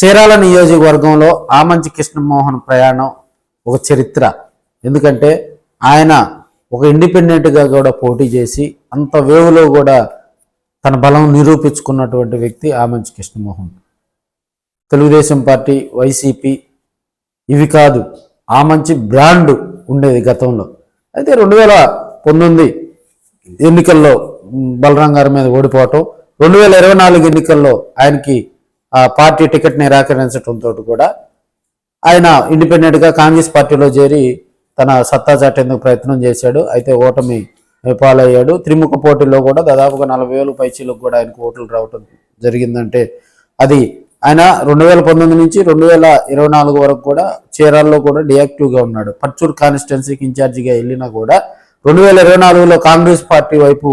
చీరాల నియోజకవర్గంలో ఆమంచి కృష్ణమోహన్ ప్రయాణం ఒక చరిత్ర. ఎందుకంటే ఆయన ఒక ఇండిపెండెంట్గా కూడా పోటీ చేసి అంత వేవ్లో కూడా తన బలం నిరూపించుకున్నటువంటి వ్యక్తి ఆమంచి కృష్ణమోహన్. తెలుగుదేశం పార్టీ, వైసీపీ ఇవి కాదు, ఆమంచి బ్రాండ్ ఉండేది గతంలో. అయితే 2019 ఎన్నికల్లో బలరాం గారి మీద ఓడిపోవటం, 2024 ఎన్నికల్లో ఆయనకి పార్టీ టికెట్ నిరాకరించడంతో కూడా ఆయన ఇండిపెండెంట్గా కాంగ్రెస్ పార్టీలో చేరి తన సత్తా చాటేందుకు ప్రయత్నం చేశాడు. అయితే ఓటమి పాలయ్యాడు. త్రిముఖ పోటీల్లో కూడా దాదాపుగా 40,000 పైచీలకు కూడా ఆయనకు ఓట్లు రావటం జరిగిందంటే అది ఆయన 2019 నుంచి 2024 వరకు కూడా చీరాల్లో కూడా డియాక్టివ్గా ఉన్నాడు. పర్చూర్ కాన్స్టిట్యున్సీకి ఇన్ఛార్జిగా వెళ్ళినా కూడా 2024లో కాంగ్రెస్ పార్టీ వైపు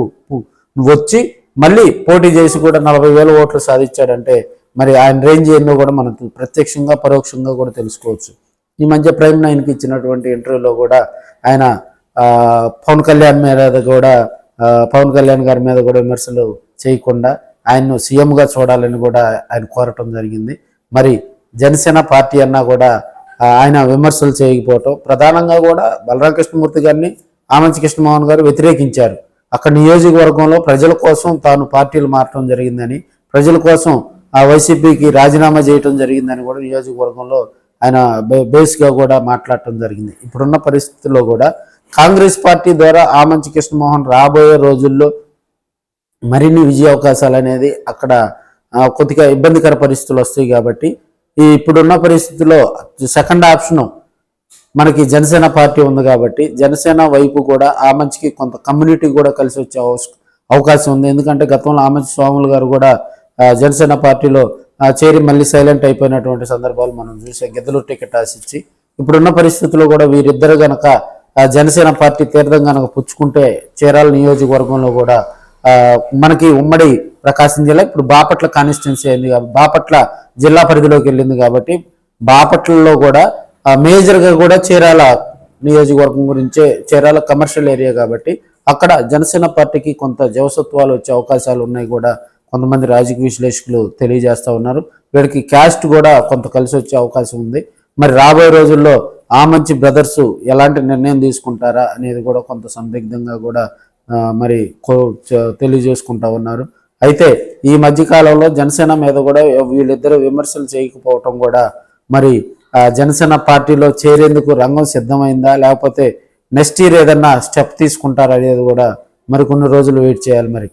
వచ్చి మళ్ళీ పోటీ చేసి కూడా 40,000 ఓట్లు సాధించాడంటే మరి ఆయన రేంజ్ ఏందో కూడా మనం ప్రత్యక్షంగా పరోక్షంగా కూడా తెలుసుకోవచ్చు. ఈ మధ్య ప్రైమ్ 9కి ఇచ్చినటువంటి ఇంటర్వ్యూలో కూడా ఆయన పవన్ కళ్యాణ్ గారి మీద కూడా విమర్శలు చేయకుండా ఆయన్ను సీఎంగా చూడాలని కూడా ఆయన కోరటం జరిగింది. మరి జనసేన పార్టీ అన్నా కూడా ఆయన విమర్శలు చేయకపోవటం, ప్రధానంగా కూడా బలరాం కృష్ణమూర్తి గారిని ఆమంచి కృష్ణమోహన్ గారు వ్యతిరేకించారు. అక్కడ నియోజకవర్గంలో ప్రజల కోసం తాను పార్టీలు మారటం జరిగిందని, ప్రజల కోసం వైసీపీకి రాజీనామా చేయటం జరిగిందని కూడా నియోజకవర్గంలో ఆయన బేస్గా కూడా మాట్లాడటం జరిగింది. ఇప్పుడున్న పరిస్థితుల్లో కూడా కాంగ్రెస్ పార్టీ ద్వారా ఆమంచి కృష్ణమోహన్ రాబోయే రోజుల్లో మరిన్ని విజయ అవకాశాలు అనేది అక్కడ కొద్దిగా ఇబ్బందికర పరిస్థితులు వస్తాయి. కాబట్టి ఈ ఇప్పుడున్న పరిస్థితుల్లో సెకండ్ ఆప్షను మనకి జనసేన పార్టీ ఉంది. కాబట్టి జనసేన వైపు కూడా ఆమంచికి కొంత కమ్యూనిటీ కూడా కలిసి వచ్చే అవకాశం ఉంది. ఎందుకంటే గతంలో ఆమంచి స్వాములు గారు కూడా జనసేన పార్టీలో చేరి మళ్ళీ సైలెంట్ అయిపోయినటువంటి సందర్భాలు మనం చూసాం, గిద్దలూరు టికెట్ ఆశించి. ఇప్పుడున్న పరిస్థితుల్లో కూడా వీరిద్దరు గనక జనసేన పార్టీ తీర్థం కనుక పుచ్చుకుంటే చీరాల నియోజకవర్గంలో కూడా మనకి ఉమ్మడి ప్రకాశం జిల్లా ఇప్పుడు బాపట్ల కాన్స్టిట్యున్సీ అయింది కాబట్టి, బాపట్ల జిల్లా పరిధిలోకి వెళ్ళింది కాబట్టి బాపట్లలో కూడా మేజర్గా కూడా చీరాల నియోజకవర్గం గురించే, చీరాల కమర్షియల్ ఏరియా కాబట్టి అక్కడ జనసేన పార్టీకి కొంత జవసత్వాలు వచ్చే అవకాశాలు ఉన్నాయి కూడా కొంతమంది రాజకీయ విశ్లేషకులు తెలియజేస్తూ ఉన్నారు. వీడికి క్యాస్ట్ కూడా కొంత కలిసి వచ్చే అవకాశం ఉంది. మరి రాబోయే రోజుల్లో ఆమంచి బ్రదర్స్ ఎలాంటి నిర్ణయం తీసుకుంటారా అనేది కూడా కొంత సందిగ్ధంగా కూడా మరి తెలియజేసుకుంటా ఉన్నారు. అయితే ఈ మధ్యకాలంలో జనసేన మీద కూడా వీళ్ళిద్దరూ విమర్శలు చేయకపోవటం కూడా మరి జనసేన పార్టీలో చేరేందుకు రంగం సిద్ధమైందా, లేకపోతే నెక్స్ట్ ఇయర్ ఏదన్నా స్టెప్ తీసుకుంటారా అనేది కూడా మరి కొన్ని రోజులు వెయిట్ చేయాలి. మరి